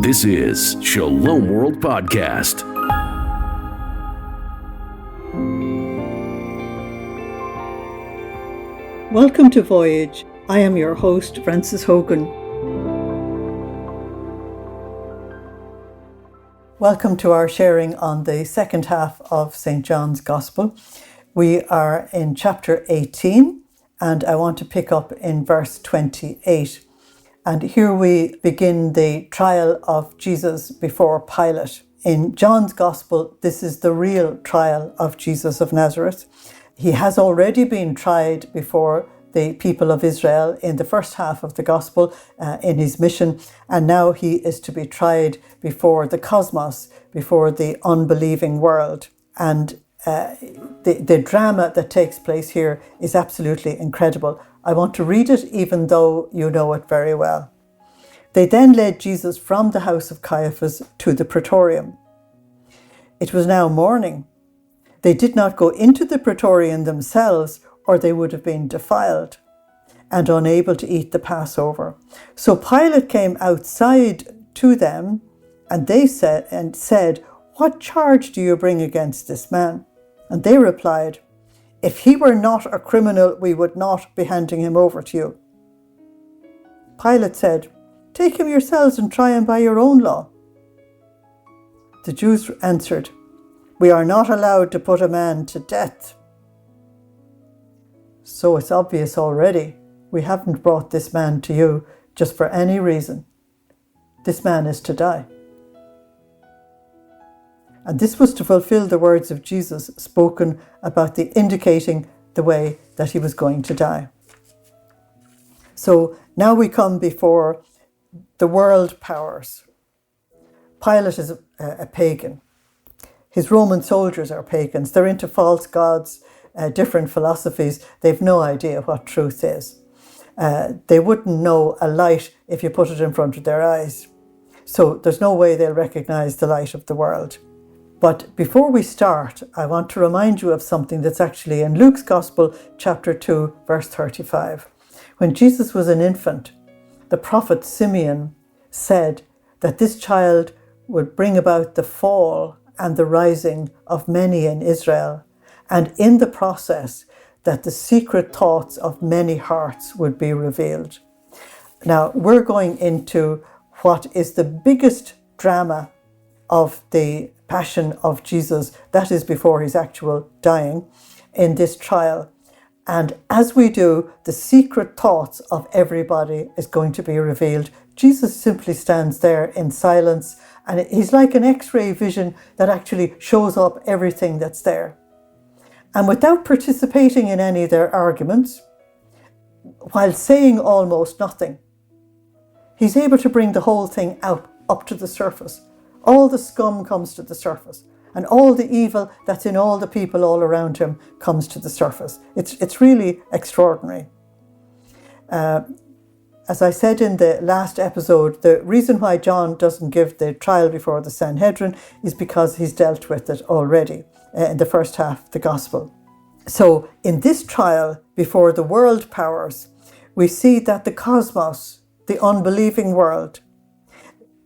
This is Shalom World Podcast. Welcome to Voyage. I am your host, Frances Hogan. Welcome to our sharing on the second half of St. John's Gospel. We are in chapter 18, and I want to pick up in verse 28. And here we begin the trial of Jesus before Pilate. In John's Gospel, this is the real trial of Jesus of Nazareth. He has already been tried before the people of Israel in the first half of the Gospel in his mission, and now he is to be tried before the cosmos, before the unbelieving world. And the drama that takes place here is absolutely incredible. I want to read it even though you know it very well. They then led Jesus from the house of Caiaphas to the praetorium. It was now morning. They did not go into the praetorium themselves, or they would have been defiled and unable to eat the Passover. So Pilate came outside to them, and they said, "What charge do you bring against this man?" And they replied, "If he were not a criminal, we would not be handing him over to you." Pilate said, "Take him yourselves and try him by your own law." The Jews answered, "We are not allowed to put a man to death." So it's obvious already, we haven't brought this man to you just for any reason. This man is to die. And this was to fulfill the words of Jesus spoken about indicating the way that he was going to die. So now we come before the world powers. Pilate is a pagan. His Roman soldiers are pagans. They're into false gods, different philosophies. They've no idea what truth is. They wouldn't know a light if you put it in front of their eyes. So there's no way they'll recognize the light of the world. But before we start, I want to remind you of something that's actually in Luke's Gospel, chapter 2, verse 35. When Jesus was an infant, the prophet Simeon said that this child would bring about the fall and the rising of many in Israel, and in the process that the secret thoughts of many hearts would be revealed. Now, we're going into what is the biggest drama of the Passion of Jesus, that is before his actual dying, in this trial. And as we do, the secret thoughts of everybody is going to be revealed. Jesus simply stands there in silence, and he's like an X-ray vision that actually shows up everything that's there. And without participating in any of their arguments, while saying almost nothing, he's able to bring the whole thing out up to the surface. All the scum comes to the surface, and all the evil that's in all the people all around him comes to the surface. It's really extraordinary. As I said in the last episode, the reason why John doesn't give the trial before the Sanhedrin is because he's dealt with it already in the first half of the Gospel. So in this trial before the world powers, we see that the cosmos, the unbelieving world,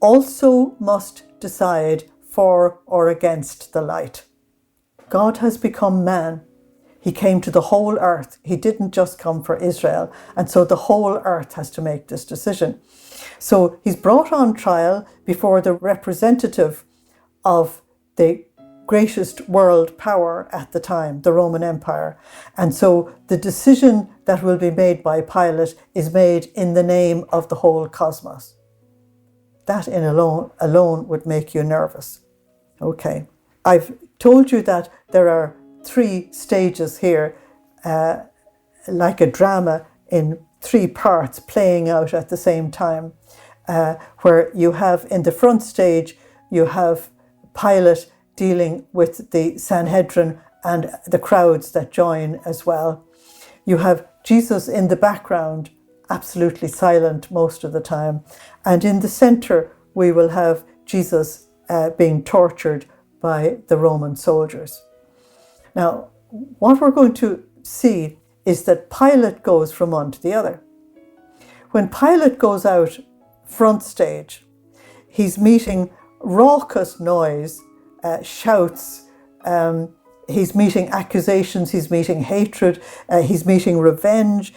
also must decide for or against the light. God has become man. He came to the whole earth. He didn't just come for Israel. And so the whole earth has to make this decision. So he's brought on trial before the representative of the greatest world power at the time, the Roman Empire. And so the decision that will be made by Pilate is made in the name of the whole cosmos. That in alone would make you nervous. Okay. I've told you that there are 3 stages here, like a drama in 3 parts playing out at the same time, where you have in the front stage, you have Pilate dealing with the Sanhedrin and the crowds that join as well. You have Jesus in the background, absolutely silent most of the time. And in the center, we will have Jesus being tortured by the Roman soldiers. Now, what we're going to see is that Pilate goes from one to the other. When Pilate goes out front stage, he's meeting raucous noise, shouts, he's meeting accusations, he's meeting hatred, he's meeting revenge,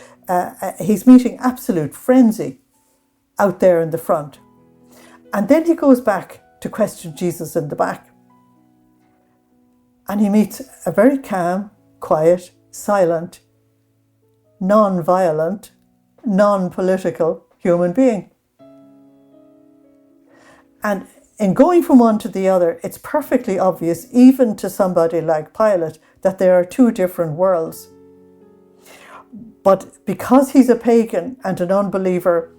he's meeting absolute frenzy out there in the front. And then he goes back to question Jesus in the back. And he meets a very calm, quiet, silent, non-violent, non-political human being. And in going from one to the other, it's perfectly obvious, even to somebody like Pilate, that there are two different worlds. But because he's a pagan and an unbeliever,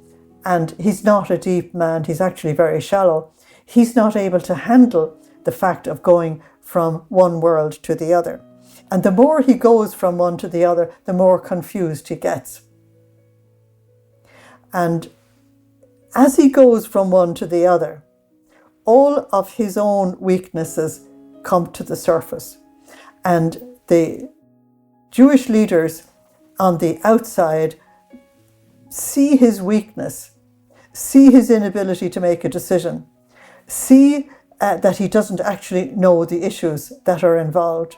and he's not a deep man, he's actually very shallow, he's not able to handle the fact of going from one world to the other. And the more he goes from one to the other, the more confused he gets. And as he goes from one to the other, all of his own weaknesses come to the surface. And the Jewish leaders on the outside see his weakness, see his inability to make a decision, see that he doesn't actually know the issues that are involved.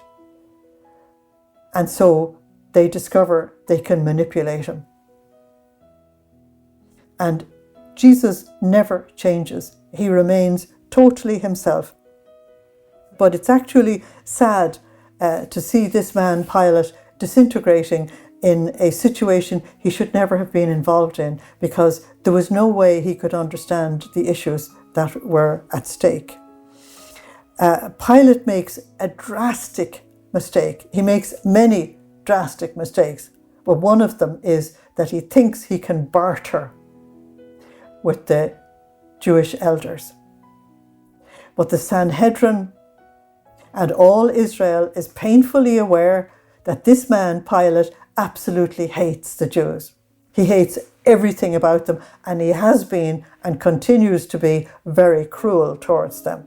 And so they discover they can manipulate him. And Jesus never changes. He remains totally himself. But it's actually sad to see this man, Pilate, disintegrating in a situation he should never have been involved in, because there was no way he could understand the issues that were at stake. Pilate makes a drastic mistake. He makes many drastic mistakes, but one of them is that he thinks he can barter with the Jewish elders. But the Sanhedrin and all Israel is painfully aware that this man, Pilate, absolutely hates the Jews. He hates everything about them, and he has been and continues to be very cruel towards them.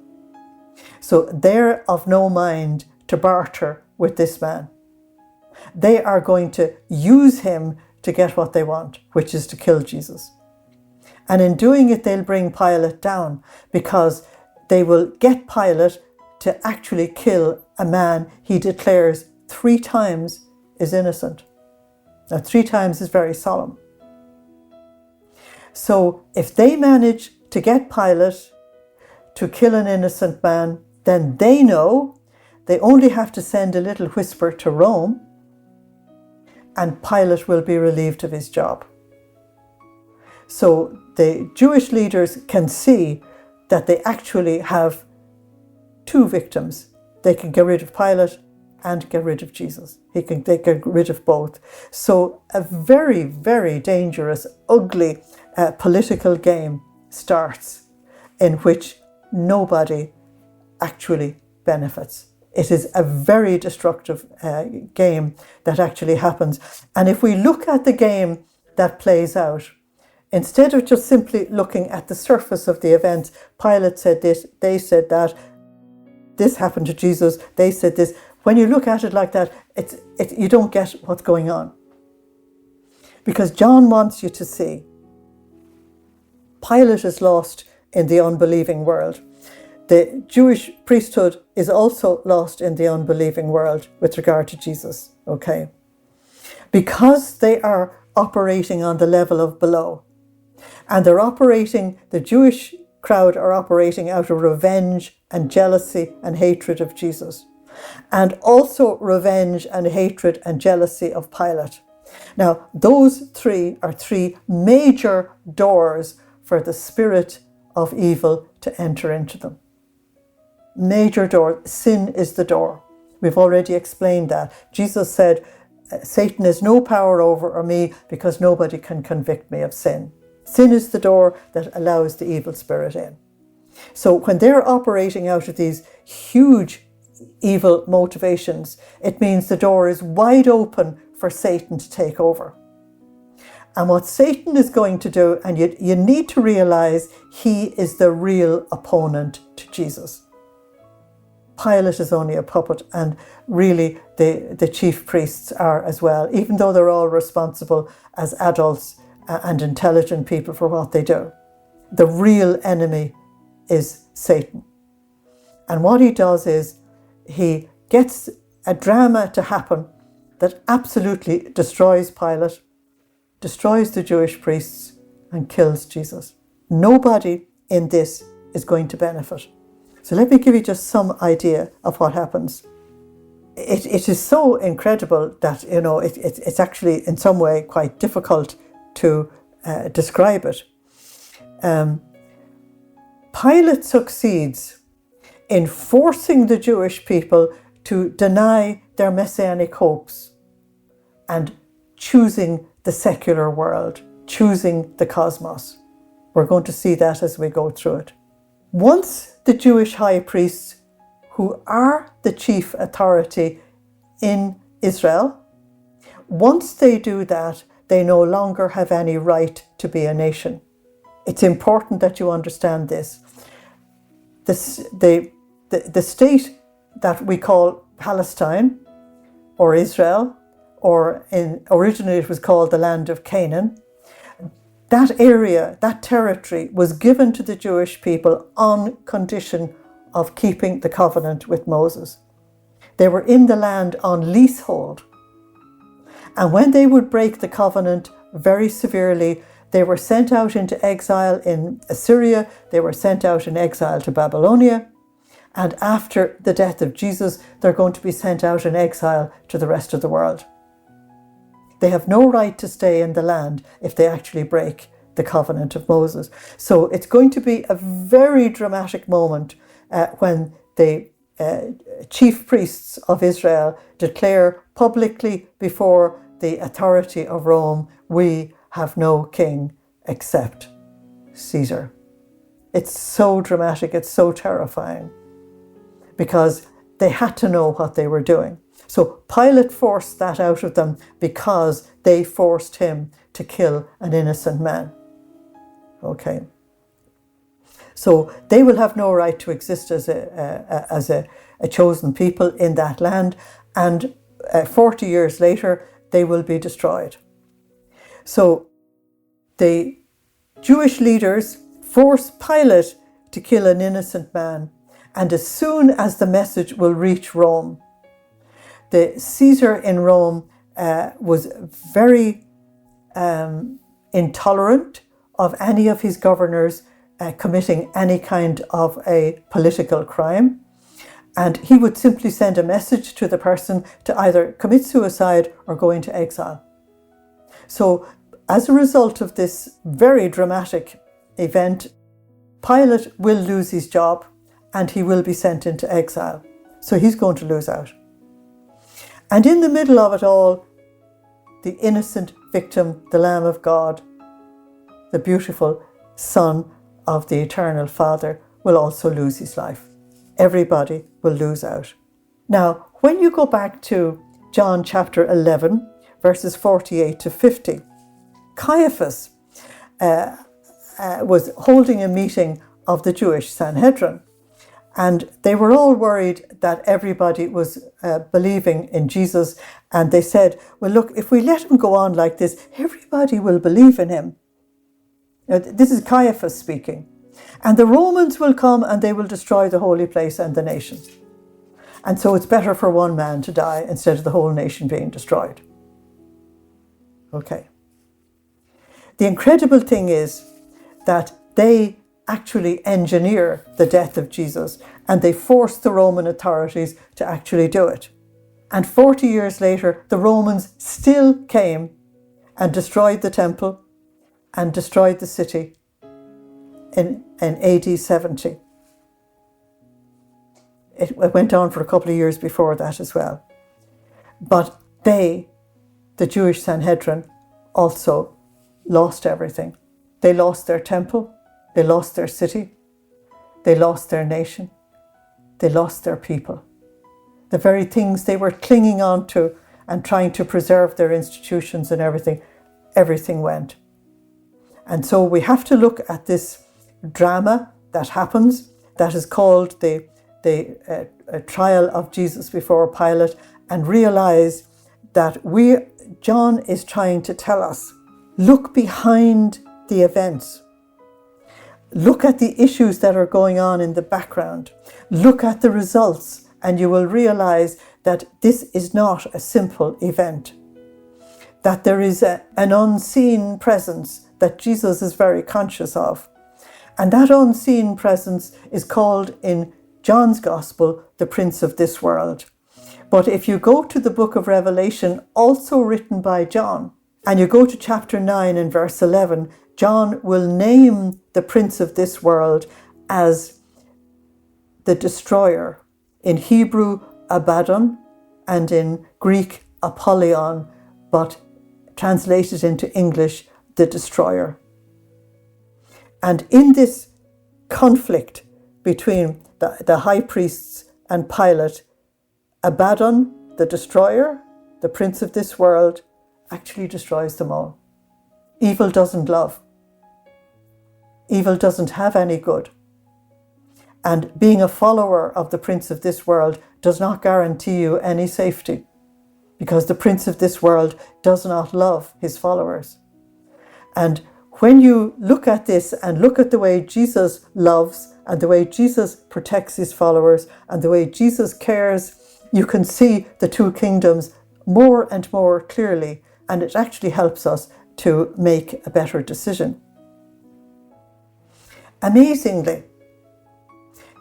So they're of no mind to barter with this man. They are going to use him to get what they want, which is to kill Jesus. And in doing it, they'll bring Pilate down, because they will get Pilate to actually kill a man he declares 3 times is innocent. Now, 3 times is very solemn. So if they manage to get Pilate to kill an innocent man, then they know they only have to send a little whisper to Rome, and Pilate will be relieved of his job. So the Jewish leaders can see that they actually have 2 victims. They can get rid of Pilate and get rid of Jesus. They can get rid of both. So a very, very dangerous, ugly political game starts, in which nobody actually benefits. It is a very destructive game that actually happens. And if we look at the game that plays out, instead of just simply looking at the surface of the event, Pilate said this, they said that, this happened to Jesus, they said this. When you look at it like that, you don't get what's going on. Because John wants you to see Pilate is lost in the unbelieving world. The Jewish priesthood is also lost in the unbelieving world with regard to Jesus, okay? Because they are operating on the level of below. And the Jewish crowd are operating out of revenge and jealousy and hatred of Jesus. And also revenge and hatred and jealousy of Pilate. Now, those 3 are 3 major doors for the spirit of evil to enter into them. Major door. Sin is the door. We've already explained that. Jesus said, Satan has no power over me, because nobody can convict me of sin. Sin is the door that allows the evil spirit in. So when they're operating out of these huge evil motivations, it means the door is wide open for Satan to take over. And what Satan is going to do, and you need to realize, he is the real opponent to Jesus. Pilate is only a puppet, and really the chief priests are as well, even though they're all responsible as adults and intelligent people for what they do. The real enemy is Satan. And what he does is he gets a drama to happen that absolutely destroys Pilate, destroys the Jewish priests, and kills Jesus. Nobody in this is going to benefit. So let me give you just some idea of what happens. It is so incredible that, it's actually in some way quite difficult to describe it. Pilate succeeds in forcing the Jewish people to deny their messianic hopes and choosing the secular world, choosing the cosmos. We're going to see that as we go through it. Once the Jewish high priests, who are the chief authority in Israel, once they do that, they no longer have any right to be a nation. It's important that you understand this. The state that we call Palestine or Israel, or originally it was called the land of Canaan, that area, that territory was given to the Jewish people on condition of keeping the covenant with Moses. They were in the land on leasehold. And when they would break the covenant very severely, they were sent out into exile in Assyria, they were sent out in exile to Babylonia, and after the death of Jesus, they're going to be sent out in exile to the rest of the world. They have no right to stay in the land if they actually break the covenant of Moses. So it's going to be a very dramatic moment when the chief priests of Israel declare publicly before the authority of Rome, we have no king except Caesar. It's so dramatic, it's so terrifying, because they had to know what they were doing. So Pilate forced that out of them because they forced him to kill an innocent man. Okay. So they will have no right to exist as a chosen people in that land, and 40 years later they will be destroyed. So the Jewish leaders force Pilate to kill an innocent man, and as soon as the message will reach Rome, the Caesar in Rome was very intolerant of any of his governors committing any kind of a political crime. And he would simply send a message to the person to either commit suicide or go into exile. So as a result of this very dramatic event, Pilate will lose his job and he will be sent into exile. So he's going to lose out. And in the middle of it all, the innocent victim, the Lamb of God, the beautiful Son of the Eternal Father, will also lose his life. Everybody will lose out. Now, when you go back to John chapter 11, verses 48 to 50, Caiaphas was holding a meeting of the Jewish Sanhedrin, and they were all worried that everybody was believing in Jesus, and they said, well, look, if we let him go on like this, everybody will believe in him. Now, this is Caiaphas speaking. And the Romans will come and they will destroy the holy place and the nation. And so it's better for one man to die instead of the whole nation being destroyed. Okay. The incredible thing is that they actually engineer the death of Jesus, and they force the Roman authorities to actually do it. And 40 years later, the Romans still came and destroyed the temple and destroyed the city in AD 70. It went on for a couple of years before that as well. But they, the Jewish Sanhedrin, also lost everything. They lost their temple, they lost their city, they lost their nation, they lost their people. The very things they were clinging on to and trying to preserve their institutions and everything went. And so we have to look at this drama that happens, that is called the trial of Jesus before Pilate, and realize that John is trying to tell us, look behind the events. look at the issues that are going on in the background. Look at the results, and you will realize that this is not a simple event. That there is an unseen presence that Jesus is very conscious of. And that unseen presence is called in John's Gospel the Prince of this world. But if you go to the book of Revelation, also written by John, and you go to chapter 9 and verse 11, John will name the Prince of this world as the destroyer. In Hebrew, Abaddon, and in Greek, Apollyon, but translated into English, the destroyer. And in this conflict between the high priests and Pilate, Abaddon, the destroyer, the prince of this world, actually destroys them all. Evil doesn't love. Evil doesn't have any good. And being a follower of the prince of this world does not guarantee you any safety, because the prince of this world does not love his followers. And when you look at this and look at the way Jesus loves and the way Jesus protects his followers and the way Jesus cares, you can see the two kingdoms more and more clearly, and it actually helps us to make a better decision. Amazingly,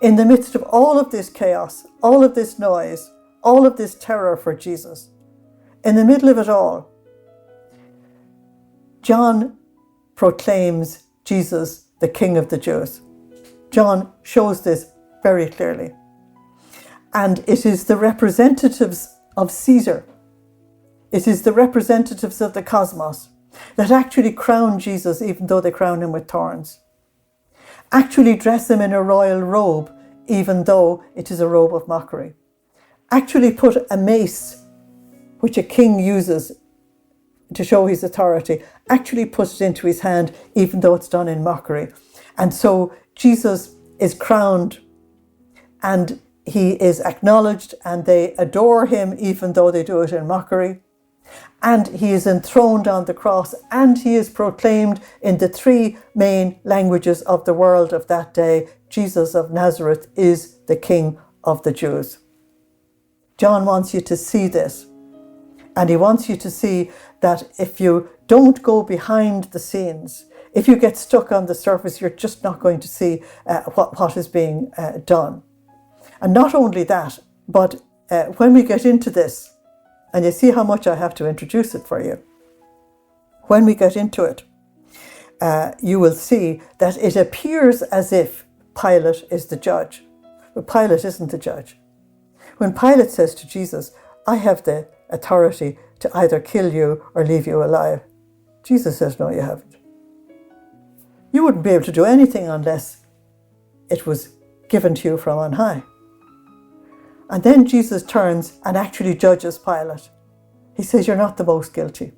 in the midst of all of this chaos, all of this noise, all of this terror for Jesus, in the middle of it all, John proclaims Jesus the King of the Jews. John shows this very clearly. And it is the representatives of Caesar, it is the representatives of the cosmos that actually crown Jesus, even though they crown him with thorns. Actually dress him in a royal robe, even though it is a robe of mockery. Actually put a mace, which a king uses to show his authority, actually put it into his hand, even though it's done in mockery. And so Jesus is crowned and he is acknowledged, and they adore him even though they do it in mockery. And he is enthroned on the cross, and he is proclaimed in the three main languages of the world of that day. Jesus of Nazareth is the King of the Jews. John wants you to see this. And he wants you to see that if you don't go behind the scenes, if you get stuck on the surface, you're just not going to see what is being done. And not only that, but when we get into this, and you see how much I have to introduce it for you, when we get into it, you will see that it appears as if Pilate is the judge. But Pilate isn't the judge. When Pilate says to Jesus, I have the authority to either kill you or leave you alive, Jesus says, no, you haven't. You wouldn't be able to do anything unless it was given to you from on high. And then Jesus turns and actually judges Pilate. He says, you're not the most guilty.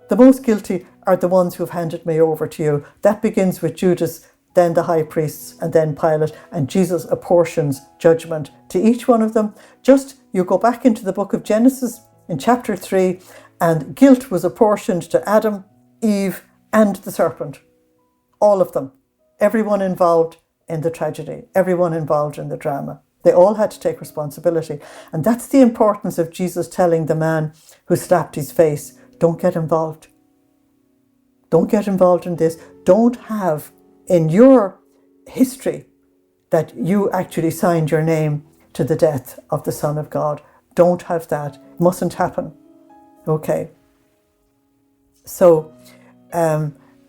The most guilty are the ones who've handed me over to you. That begins with Judas, then the high priests, and then Pilate. And Jesus apportions judgment to each one of them. Just you go back into the book of Genesis in chapter 3, and guilt was apportioned to Adam, Eve, and the serpent. All of them. Everyone involved in the tragedy. Everyone involved in the drama. They all had to take responsibility. And that's the importance of Jesus telling the man who slapped his face, don't get involved. Don't get involved in this. Don't have in your history that you actually signed your name to the death of the Son of God. Don't have that. It mustn't happen. Okay. So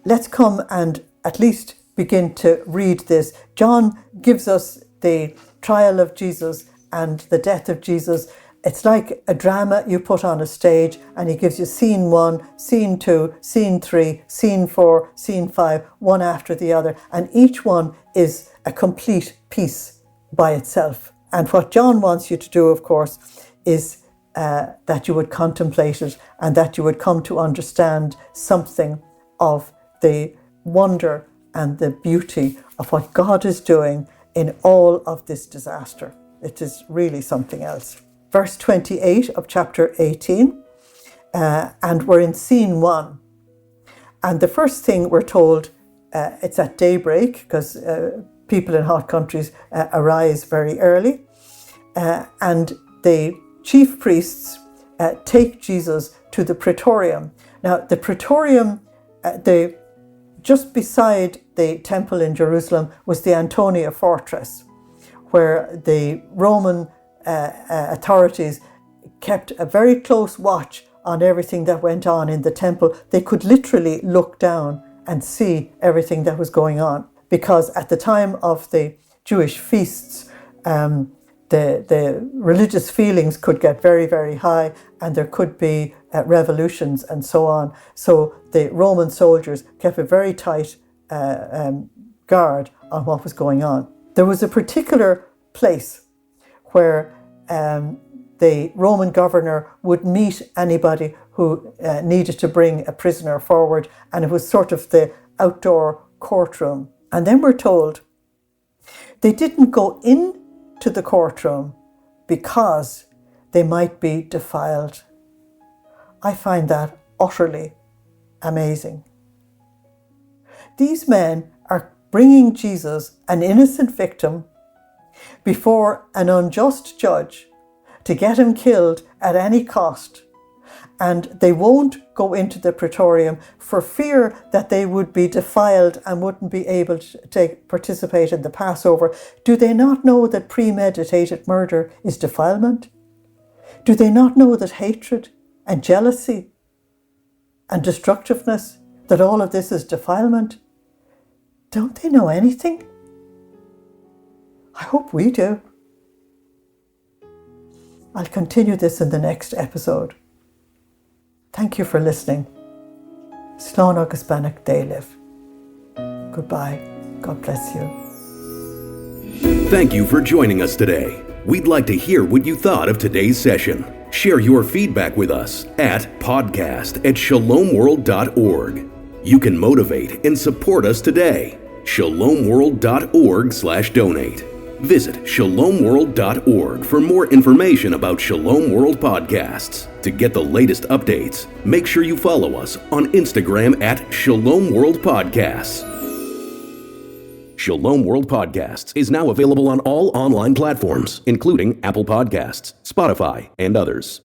let's come and at least begin to read this. John gives us the trial of Jesus and the death of Jesus. It's like a drama you put on a stage, and he gives you scene 1, scene 2, scene 3, scene 4, scene 5, one after the other. And each one is a complete piece by itself. And what John wants you to do, of course, is that you would contemplate it and that you would come to understand something of the wonder and the beauty of what God is doing in all of this disaster. It is really something else. Verse 28 of chapter 18, and we're in scene 1. And the first thing we're told it's at daybreak, because people in hot countries arise very early. And the chief priests take Jesus to the praetorium. Now, the praetorium, just beside the temple in Jerusalem, was the Antonia fortress, where the Roman authorities kept a very close watch on everything that went on in the temple. They could literally look down and see everything that was going on, because at the time of the Jewish feasts, the religious feelings could get very, very high, and there could be revolutions and so on. So the Roman soldiers kept a very tight guard on what was going on. There was a particular place where the Roman governor would meet anybody who needed to bring a prisoner forward, and it was sort of the outdoor courtroom. And then we're told they didn't go in to the courtroom because they might be defiled. I find that utterly amazing. These men are bringing Jesus, an innocent victim, before an unjust judge to get him killed at any cost. And they won't go into the praetorium for fear that they would be defiled and wouldn't be able to participate in the Passover. Do they not know that premeditated murder is defilement? Do they not know that hatred and jealousy and destructiveness, that all of this is defilement? Don't they know anything? I hope we do. I'll continue this in the next episode. Thank you for listening. Slán agus beannacht déilibh. Goodbye. God bless you. Thank you for joining us today. We'd like to hear what you thought of today's session. Share your feedback with us at podcast@shalomworld.org. You can motivate and support us today. shalomworld.org/donate. Visit shalomworld.org for more information about Shalom World Podcasts. To get the latest updates, make sure you follow us on Instagram at Shalom World Podcasts. Shalom World Podcasts is now available on all online platforms, including Apple Podcasts, Spotify, and others.